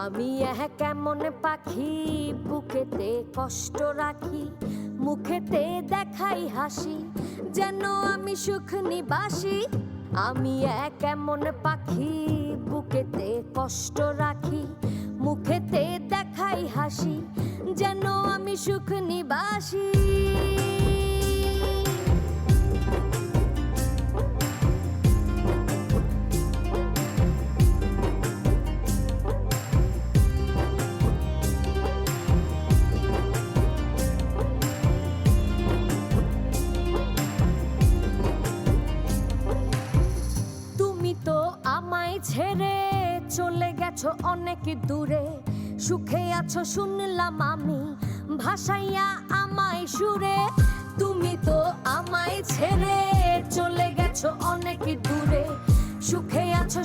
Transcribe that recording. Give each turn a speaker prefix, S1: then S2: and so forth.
S1: আমি কেমন পাখি, বুকেতে কষ্ট রাখি, মুখেতে দেখাই হাসি, যেন আমি সুখ নিবাসী। আমি কেমন পাখি, বুকেতে কষ্ট রাখি, মুখেতে দেখাই হাসি, যেন আমি সুখ নিবাসী। আমায় ছেড়ে চলে গেছো অনেক দূরে, সুখে আছো শুনলাম আমি, ভাসাইয়া আমায় সুরে। তুমি তো আমায় ছেড়ে চলে গেছো অনেক দূরে, সুখে আছো।